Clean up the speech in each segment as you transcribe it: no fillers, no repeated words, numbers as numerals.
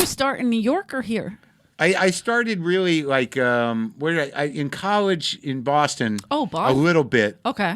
you start in New York or here? I started really like where did I in college in Boston. Oh, Boston. A little bit. Okay.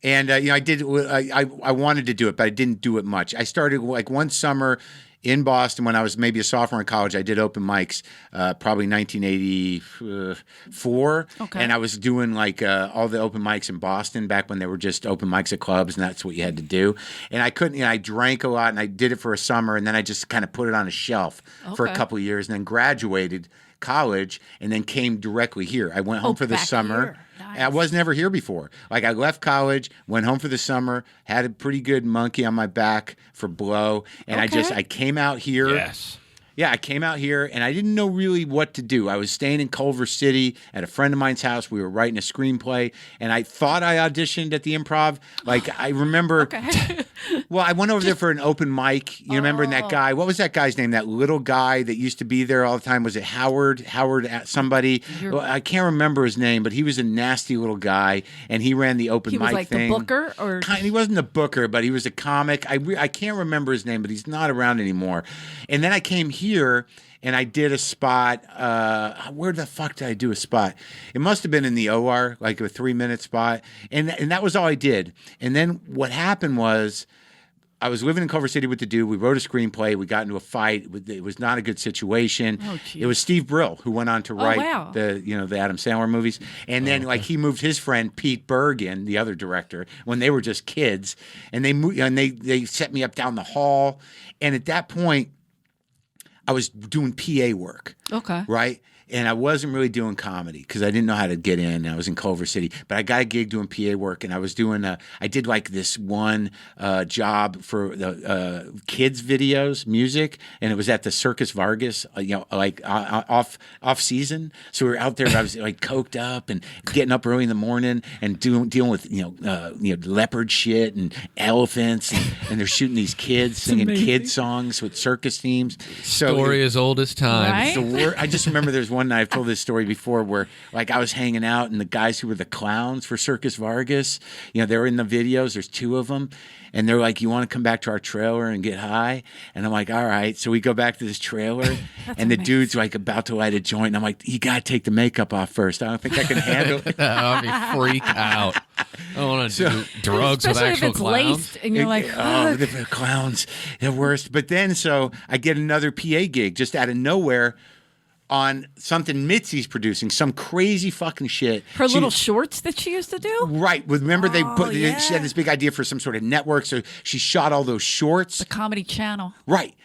And I did. I wanted to do it, but I didn't do it much. I started like one summer in Boston when I was maybe a sophomore in college. I did open mics, probably 1984. Okay. And I was doing like all the open mics in Boston back when they were just open mics at clubs, and that's what you had to do. And I couldn't. I drank a lot, and I did it for a summer, and then I just kind of put it on a shelf for a couple of years, and then graduated college, and then came directly here. I went home for the summer. Here. Nice. I was never here before. Like I left college, went home for the summer, had a pretty good monkey on my back for blow, and I came out here. Yes. Yeah, I came out here and I didn't know really what to do. I was staying in Culver City at a friend of mine's house. We were writing a screenplay, and I thought I auditioned at the Improv. Like I remember, well, I went over there for an open mic. You remember that guy? What was that guy's name? That little guy that used to be there all the time. Was it Howard? Howard somebody? Well, I can't remember his name, but he was a nasty little guy, and he ran the open mic like thing. The booker, or he wasn't a booker, but he was a comic. I can't remember his name, but he's not around anymore. And then I came here and I did a spot. Where the fuck did I do a spot? It must have been in the OR, like a 3-minute spot. And that was all I did. And then what happened was I was living in Culver City with the dude. We wrote a screenplay. We got into a fight. It was not a good situation. It was Steve Brill who went on to write the Adam Sandler movies. And then he moved his friend Pete Berg in, the other director, when they were just kids. And they set me up down the hall. And at that point, I was doing PA work. Okay. Right? And I wasn't really doing comedy because I didn't know how to get in. I was in Culver City. But I got a gig doing PA work, and I was doing I did like this one job for the kids' videos, music, and it was at the Circus Vargas, off season. So we were out there, I was like coked up and getting up early in the morning and dealing with leopard shit and elephants, and they're shooting these kids singing kid songs with circus themes. Story as old as time. Right? I just remember there's one night, I've told this story before, where like I was hanging out and the guys who were the clowns for Circus Vargas, they were in the videos. There's 2 of them. And they're like, you want to come back to our trailer and get high? And I'm like, all right. So we go back to this trailer, and the dude's like about to light a joint. And I'm like, you got to take the makeup off first. I don't think I can handle it. I'll be freak out. I don't want to do drugs with especially actual if it's clowns. laced and you're like, oh, the clowns, the worst. But then, so I get another PA gig just out of nowhere on something Mitzi's producing, some crazy fucking shit. Her little shorts that she used to do? Right. Remember she had this big idea for some sort of network, so she shot all those shorts. The Comedy Channel. Right.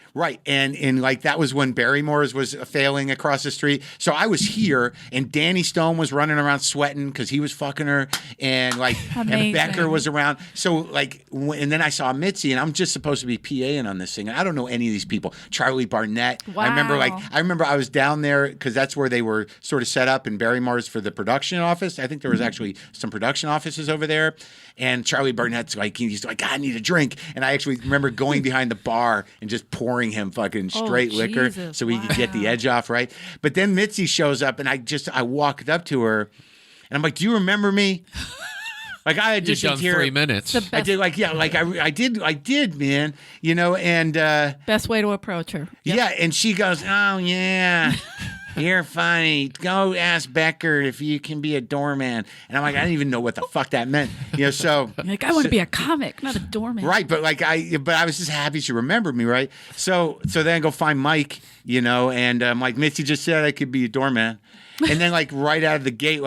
And like that was when Barrymore's was failing across the street. So I was here, and Danny Stone was running around sweating because he was fucking her, and and Becker was around. So and then I saw Mitzi, and I'm just supposed to be PAing on this thing. And I don't know any of these people. Charlie Barnett. Wow. I remember I was down there because that's where they were sort of set up in Barrymore's for the production office. I think there was actually some production offices over there. And Charlie Barnett's he's like, I need a drink. And I actually remember going behind the bar and just pouring him fucking straight liquor so he could get the edge off, right? But then Mitzi shows up, and I walked up to her, and I'm like, do you remember me? Like I had just done 3 minutes. I did I did, man. And best way to approach her. Yep. Yeah, and she goes, oh yeah. You're funny. Go ask Becker if you can be a doorman. And I'm like, I didn't even know what the fuck that meant. So I want to be a comic, not a doorman. Right, but I was just happy she remembered me, right? So then I go find Mike, and I'm like, Mitzi just said I could be a doorman. And then right out of the gate,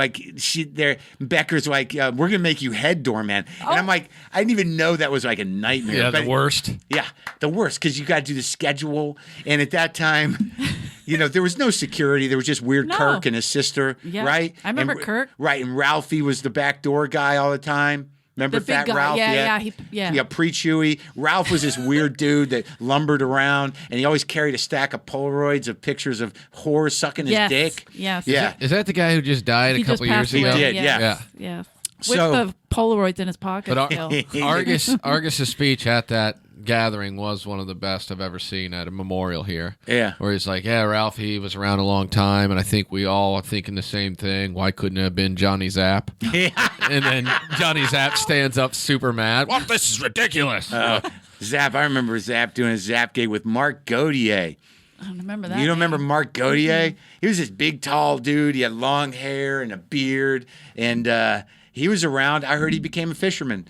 Becker's like, we're gonna make you head doorman. And I'm like, I didn't even know that was like a nightmare. Yeah, the worst. Yeah, the worst, because you got to do the schedule. And at that time, there was no security. There was just weird Kirk and his sister, right? I remember Kirk. Right, and Ralphie was the backdoor guy all the time. Remember Fat Ralph? Yeah. Pre-Chewy. Ralph was this weird dude that lumbered around, and he always carried a stack of Polaroids of pictures of whores sucking his dick. Yes. Yeah. Is that the guy who just died a couple years ago? He did, yeah. With the Polaroids in his pocket. But Argus's speech at that gathering was one of the best I've ever seen at a memorial here. Yeah. Where he's like, Ralph, he was around a long time, and I think we all are thinking the same thing. Why couldn't it have been Johnny Zapp? And then Johnny Zapp stands up super mad. Well, this is ridiculous. Zapp, I remember Zapp doing a Zapp gig with Mark Gautier. I don't remember that. You don't remember name. Marc Gaudier? He was this big, tall dude. He had long hair and a beard, and he was around. I heard he became a fisherman.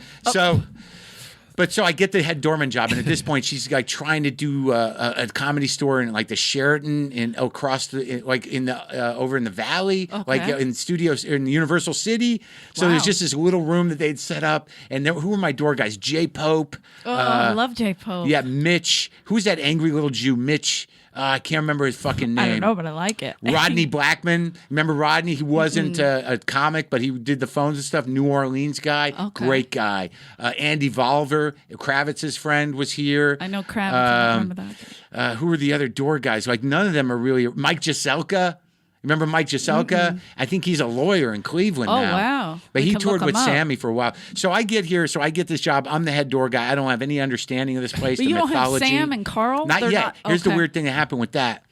So I get the head doorman job, and at this point, she's like trying to do a comedy store in like the Sheraton and across the like in the over in the Valley, like in studios in Universal City. So there's just this little room that they'd set up, and who were my door guys? Jay Pope. I love Jay Pope. Yeah, Mitch. Who's that angry little Jew? Mitch. I can't remember his fucking name. I don't know, but I like it. Rodney Blackman. Remember Rodney? He wasn't a comic, but he did the phones and stuff. New Orleans guy. Okay. Great guy. Andy Volver, Kravitz's friend, was here. I know Kravitz. I remember that. Who were the other door guys? Like, none of them are really... Mike Jaselka. Remember Mike Jaselka? I think he's a lawyer in Cleveland now. Oh, wow. But he toured with Sammy for a while. So I get here, I get this job. I'm the head door guy. I don't have any understanding of this place, but the you mythology. Don't have Sam and Carl? Not yet. Here's the weird thing that happened with that.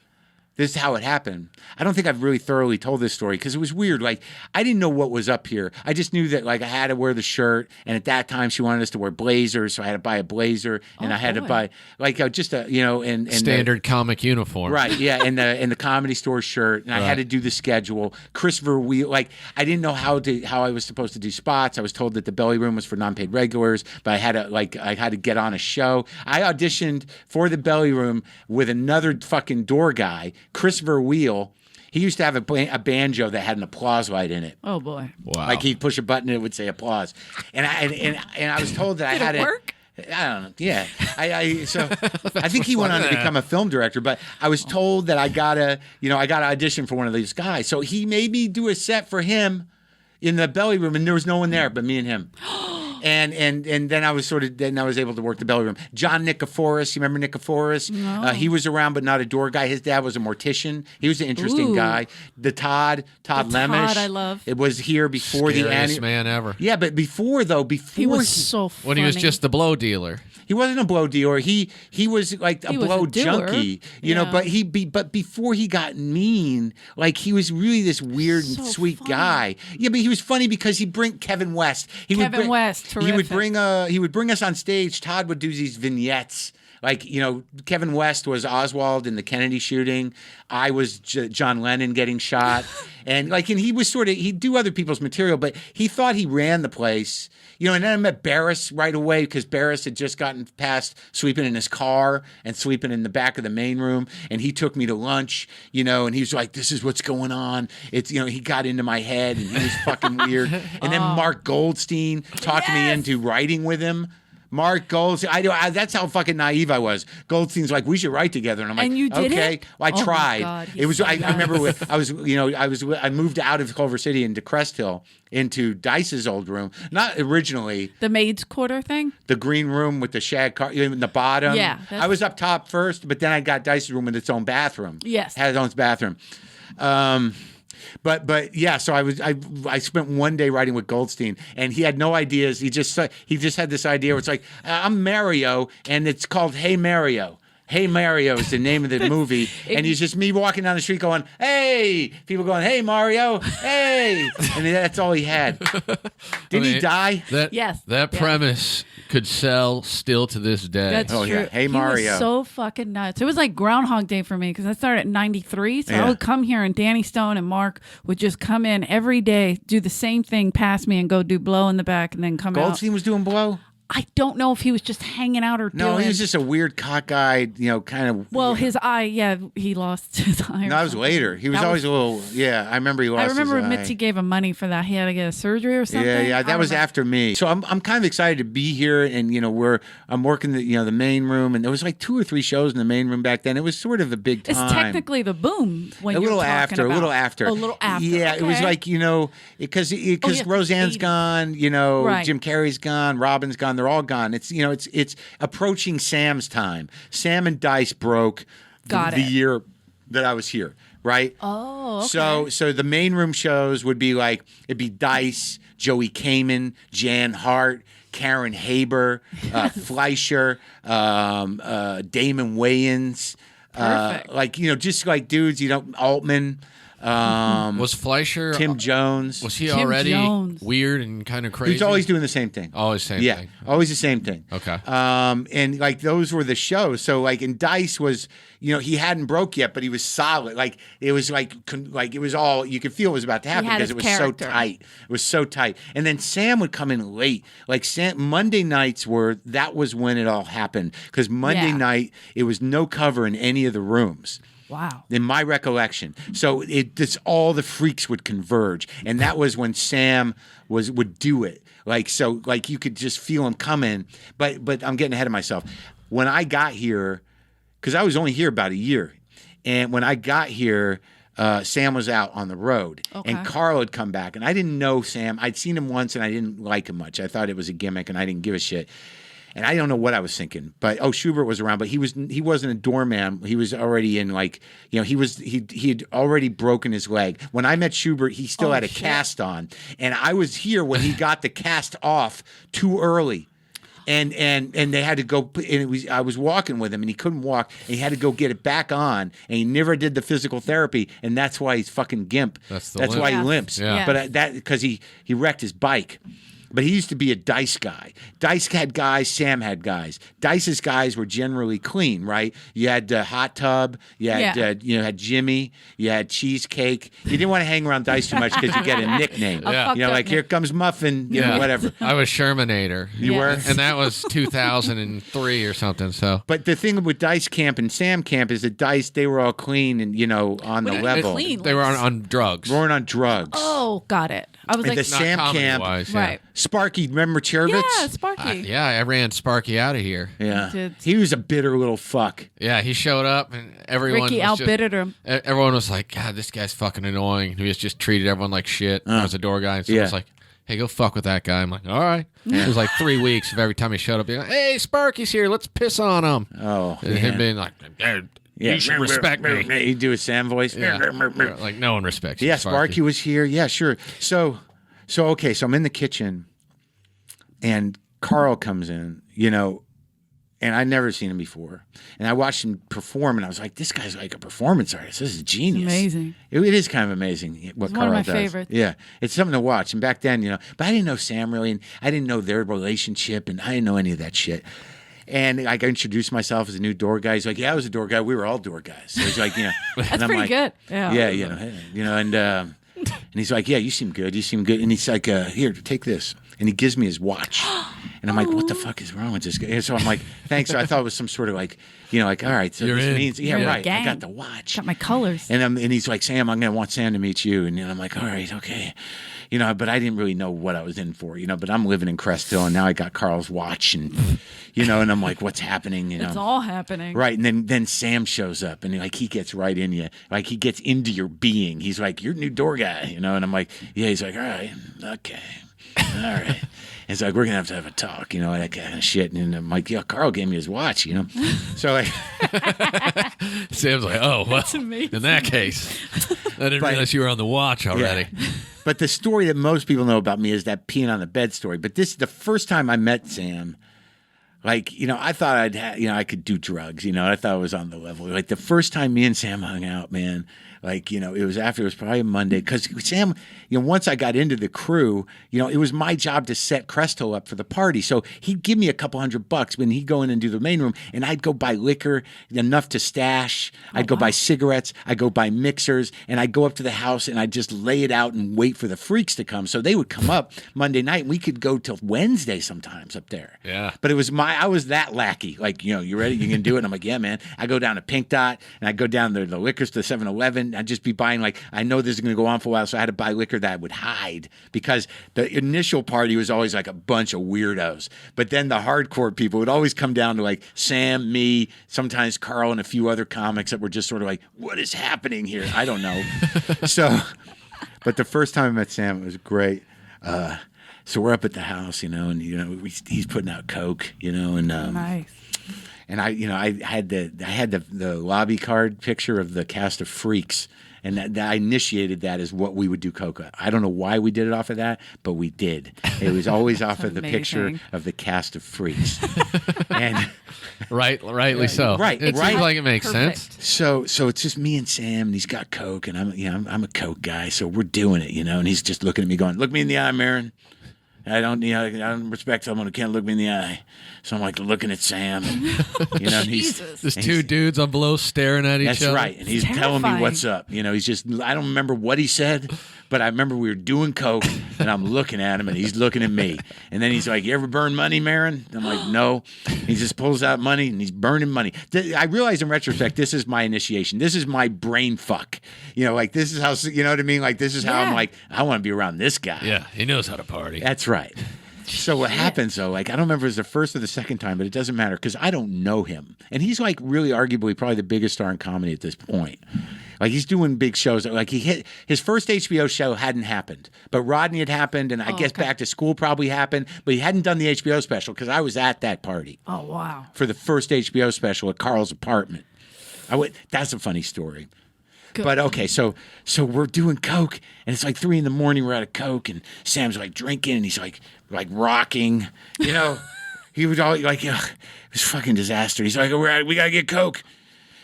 This is how it happened. I don't think I've really thoroughly told this story because it was weird. Like, I didn't know what was up here. I just knew that, like, I had to wear the shirt. And at that time, she wanted us to wear blazers. So I had to buy a blazer. And I had to buy, like, just a, and standard comic uniform. Right. Yeah. And the comedy store shirt. And I had to do the schedule. Christopher Wheel. Like, I didn't know how I was supposed to do spots. I was told that the belly room was for non-paid regulars. But I had to get on a show. I auditioned for the belly room with another fucking door guy, Christopher Wheel. He used to have a banjo that had an applause light in it. Oh boy! Wow! Like he'd push a button and it would say applause. And I was told that I had it work? I don't know. Yeah, I think he went on to become a film director. But I was told that I gotta audition for one of these guys. So he made me do a set for him in the belly room, and there was no one there but me and him. And then I was able to work the belly room. John Nikiforos, you remember Nikiforos? No. He was around, but not a door guy. His dad was a mortician. He was an interesting guy. The Todd Lemish. Todd I love. It was here before Scariest man ever. Yeah, but before he was so funny. When he was just the blow dealer. He wasn't a blow dealer. He was like a blow junkie, but before he got mean, like he was really this weird and sweet guy. Yeah, but he was funny because he'd bring Kevin West. Terrific. He would bring us on stage. Todd would do these vignettes. Like, Kevin West was Oswald in the Kennedy shooting. I was John Lennon getting shot. And he was he'd do other people's material, but he thought he ran the place. And then I met Barris right away because Barris had just gotten past sleeping in his car and sleeping in the back of the main room. And he took me to lunch, and he was like, this is what's going on. It's, he got into my head and he was fucking weird. And then Mark Goldstein talked me into writing with him. Mark Goldstein. That's how fucking naive I was. Goldstein's like, we should write together, and I'm like, and you did okay. It? Well, I tried. God, it was. I remember. I moved out of Culver City into Crest Hill into Dice's old room. Not originally. The maid's quarter thing. The green room with the shag car in the bottom. Yeah. I was up top first, but then I got Dice's room with its own bathroom. Yes. Had its own bathroom. But yeah, so I spent one day writing with Goldstein, and he had no ideas. He just had this idea where it's like, I'm Mario, and it's called Hey Mario. Hey Mario is the name of the movie, and he's just me walking down the street going, hey! People going, hey Mario, hey! And that's all he had. Didn't he die? Yes. That premise could sell still to this day. That's true. Yeah. Hey Mario. He was so fucking nuts. It was like Groundhog Day for me because I started in '93, so I would come here and Danny Stone and Mark would just come in every day, do the same thing, pass me, and go do blow in the back, and then come out. Goldstein was doing blow? I don't know if he was just hanging out or No, he was just a weird cockeyed, kind of. Well, his eye, he lost his eye. No, that was later. He was always a little. Yeah, I remember he lost. I remember his eye. Mitzi gave him money for that. He had to get a surgery or something. Yeah, that was after me. So I'm kind of excited to be here, and I'm working the main room, and there was like 2 or 3 shows in the main room back then. It was sort of a big time. It's technically the boom when a you're little talking after, about. a little after. A little after. Yeah, okay. it was like because Roseanne's gone, Right. Jim Carrey's gone, Robin's gone. They're all gone. It's it's approaching Sam's time. Sam and Dice broke the year that I was here, right? Oh, okay. So the main room shows would be like it'd be Dice, Joey Kamen, Jan Hart, Karen Haber, Fleischer, Damon Wayans, Perfect. just like dudes, Altman. Was Fleischer Tim Jones. Was he Tim already Jones. weird and kind of crazy? He's always doing the same thing. Always same Yeah, thing. always the same thing. Okay. And like those were the shows. So like, and Dice was, he hadn't broke yet, but he was solid. Like it was like it was all you could feel was about to happen had because his it was character. so tight. It was so tight. And then Sam would come in late. Like Monday nights that was when it all happened because Monday night it was no cover in any of the rooms. Wow. In my recollection. So all the freaks would converge. And that was when Sam would do it. Like you could just feel him coming. But I'm getting ahead of myself. When I got here, because I was only here about a year. And when I got here, Sam was out on the road. Okay. And Carl had come back. And I didn't know Sam. I'd seen him once and I didn't like him much. I thought it was a gimmick and I didn't give a shit. And I don't know what I was thinking, but Schubert was around, but he wasn't a doorman. He was already in he had already broken his leg. When I met Schubert, he still had a cast on, and I was here when he got the cast off too early. And they had to go, and I was walking with him, and he couldn't walk, and he had to go get it back on, and he never did the physical therapy, and that's why he's fucking gimp. That's why he Yes. limps. Yeah. But because he wrecked his bike. But he used to be a Dice guy. Dice had guys, Sam had guys. Dice's guys were generally clean, right? You had Hot Tub, you had had Jimmy, you had Cheesecake. You didn't want to hang around Dice too much because you get a nickname. Yeah. Like here comes Muffin, whatever. I was Shermanator. You were? And that was 2003 or something. So, But the thing with Dice Camp and Sam Camp is that Dice, they were all clean and, on the level. clean? they were on drugs. Weren't on drugs. Oh, got it. I was And like, the Sam Camp, comedy-wise, right. Sparky, remember Chervitz? Yeah, Sparky. Yeah, I ran Sparky out of here. Yeah. did. He was a bitter little fuck. Yeah, he showed up and everyone Ricky was outbidded him. Everyone was like, God, this guy's fucking annoying. He was just treated everyone like shit. I was a door guy, and so I was like, hey, go fuck with that guy. I'm like, all right. It was like 3 weeks of every time he showed up being like, hey, Sparky's here, let's piss on him. Oh, And him being like, you should respect me. He'd do his Sam voice. Yeah. Like no one respects you, Yeah, Sparky was here. Yeah, sure. So okay, so I'm in the kitchen and Carl comes in, and I'd never seen him before. And I watched him perform and I was like, this guy's like a performance artist. This is genius. Amazing. It is kind of amazing what It's Carl one of my does. favorites. Yeah, it's something to watch. And back then, but I didn't know Sam really, and I didn't know their relationship, and I didn't know any of that shit. And I introduced myself as a new door guy. He's like, yeah, I was a door guy. We were all door guys. So he's like, That's and I'm pretty like, good. Yeah. Yeah, and he's like, yeah, you seem good. You seem good. And he's like, here, take this. And he gives me his watch. And I'm like, what the fuck is wrong with this guy? And so I'm like, thanks. So I thought it was some sort of all right, so You're this in. means, You're in the right, I gang. got the watch. Got my colors. And he's like, Sam, I'm going to want Sam to meet you. And I'm like, all right, okay. But I didn't really know what I was in for, but I'm living in Crest Hill and now I got Carl's watch and, and I'm like, what's happening? It's all happening. Right. And then Sam shows up and he gets right in you. Like he gets into your being. He's like, you're a new door guy, and I'm like, yeah. He's like, all right, okay. All right. It's like, we're going to have a talk, that kind of shit. And I'm like, yeah, Carl gave me his watch, So like, Sam's like, oh, well, amazing. in that case, I didn't realize you were on the watch already. Yeah. But the story that most people know about me is that peeing on the bed story. But this is the first time I met Sam. Like, I thought I could do drugs, I thought I was on the level. Like the first time me and Sam hung out, man, like, it was probably a Monday. Because Sam, once I got into the crew, it was my job to set Cresto up for the party. So he'd give me a couple $100 when he'd go in and do the main room. And I'd go buy liquor, enough to stash. I'd go buy cigarettes. I'd go buy mixers. And I'd go up to the house and I'd just lay it out and wait for the freaks to come. So they would come up Monday night and we could go till Wednesday sometimes up there. Yeah. But I was that lackey. Like, you ready? You can do it? And I'm like, yeah, man. I go down to Pink Dot and I go down to the liquor store, 7-Eleven. I'd just be buying, I know this is going to go on for a while, so I had to buy liquor that I would hide because the initial party was always like a bunch of weirdos. But then the hardcore people would always come down to like Sam, me, sometimes Carl, and a few other comics that were just sort of like, what is happening here? I don't know. But the first time I met Sam, it was great. So we're up at the house, and he's putting out coke, and Nice. and I had the lobby card picture of the cast of Freaks, And that I initiated that as what we would do coke. I don't know why we did it off of that, but we did. It was always off of the picture of the cast of Freaks. And rightly so. Right, It right. seems like it makes sense. So it's just me and Sam, and he's got coke, and I'm a coke guy, so we're doing it, and he's just looking at me going, "Look me in the eye, Maron. I don't respect someone who can't look me in the eye." So I'm like looking at Sam, and, and Jesus. There's two dudes on below staring at each that's other. right, and he's telling me what's up. He's just, I don't remember what he said, but I remember we were doing coke, and I'm looking at him, and he's looking at me, and then he's like, "You ever burn money, Maron?" I'm like, "No." He just pulls out money, and he's burning money. I realize in retrospect, this is my initiation. This is my brain fuck. Like this is how, you know what I mean? Like this is how I'm like, I want to be around this guy. Yeah, he knows how to party. That's right. So what happens though, like I don't remember if it was the first or the second time, but it doesn't matter because I don't know him. And he's like really arguably probably the biggest star in comedy at this point. Like he's doing big shows. Like he hit his first HBO show hadn't happened, but Rodney had happened, and I guess Back to School probably happened, but he hadn't done the HBO special because I was at that party. Oh wow! For the first HBO special at Carl's apartment. That's a funny story. Good. But okay, so we're doing coke, and it's like 3 a.m. We're out of coke, and Sam's like drinking, and he's like rocking, He was all like, it was fucking disaster. He's like, we gotta get coke,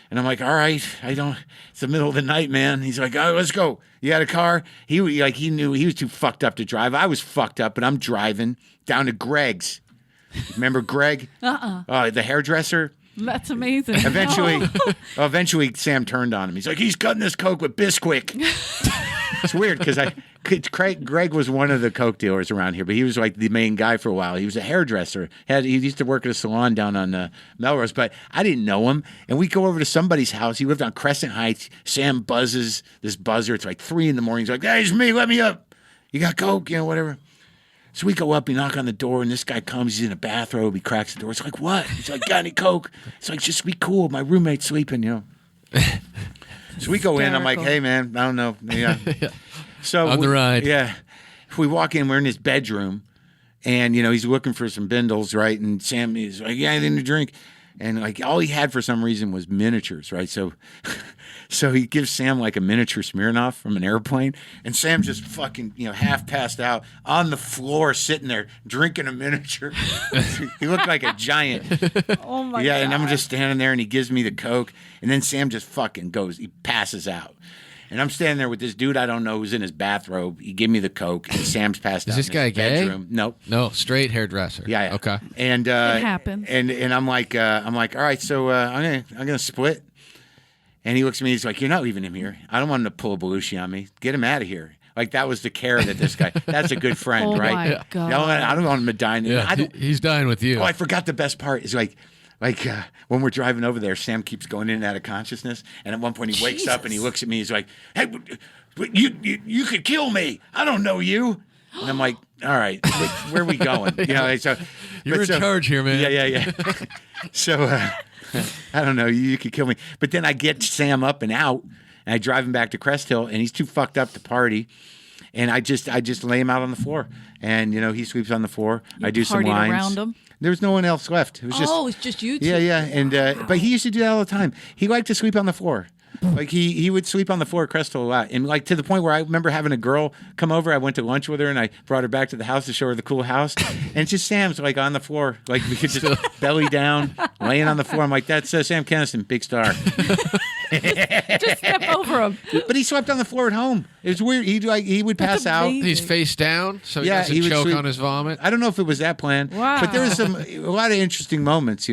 and I'm like, all right, it's the middle of the night, man. He's like, oh, let's go. You got a car? He knew he was too fucked up to drive. I was fucked up, but I'm driving down to Greg's. Remember Greg? The hairdresser. That's amazing. Eventually, Sam turned on him. He's like, he's cutting this coke with Bisquick. It's weird because Greg was one of the coke dealers around here, but he was like the main guy for a while. He was a hairdresser. He used to work at a salon down on Melrose, but I didn't know him. And we go over to somebody's house. He lived on Crescent Heights. Sam buzzes this buzzer. It's like 3 a.m. He's like, "Hey, it's me. Let me up. You got coke? Whatever." So we go up, we knock on the door, and this guy comes. He's in a bathrobe. He cracks the door. It's like, "What?" He's like, "Got any coke?" It's like, "Just be cool. My roommate's sleeping, So we go in. I'm like, "Hey, man, I don't know." Yeah. So on the ride. Yeah. We walk in. We're in his bedroom, and he's looking for some bindles, right? And Sam is like, "Yeah, anything to drink?" And like all he had for some reason was miniatures, right? So he gives Sam like a miniature Smirnoff from an airplane, and Sam just fucking half passed out on the floor, sitting there drinking a miniature. He looked like a giant. Oh my god! Yeah, and I'm just standing there, and he gives me the coke, and then Sam just fucking goes. He passes out. And I'm standing there with this dude I don't know who's in his bathrobe. He gave me the coke, and Sam's passed out. Is this guy gay? Bedroom. Nope. No, straight hairdresser. Yeah. Okay. And it happens. And I'm like, all right, so I'm gonna split. And he looks at me. He's like, "You're not leaving him here. I don't want him to pull a Belushi on me. Get him out of here." Like that was the care that this guy. That's a good friend, right? My God. I don't want him to die. Yeah, he's dying with you. Oh, I forgot the best part. Is like when we're driving over there, Sam keeps going in and out of consciousness, and at one point he wakes up and he looks at me. He's like, "Hey, you could kill me. I don't know you." And I'm like, "All right, where are we going?" You're in charge here, man. Yeah. So I don't know. You could kill me, but then I get Sam up and out, and I drive him back to Crest Hill, and he's too fucked up to party. And I just lay him out on the floor, and he sleeps on the floor. I do some lines. Around him? There was no one else left. It was it's just you two. Yeah, and but he used to do that all the time. He liked to sleep on the floor. Like he would sleep on the floor at Crest Hill a lot, and like to the point where I remember having a girl come over. I went to lunch with her, and I brought her back to the house to show her the cool house. And it's just Sam's like on the floor, like we could just belly down, laying on the floor. I'm like, "That's Sam Kinison, big star." Just step over him. But he slept on the floor at home. It was weird. He would pass out. He's face down, so he doesn't choke on his vomit. I don't know if it was that plan. Wow. But there was a lot of interesting moments,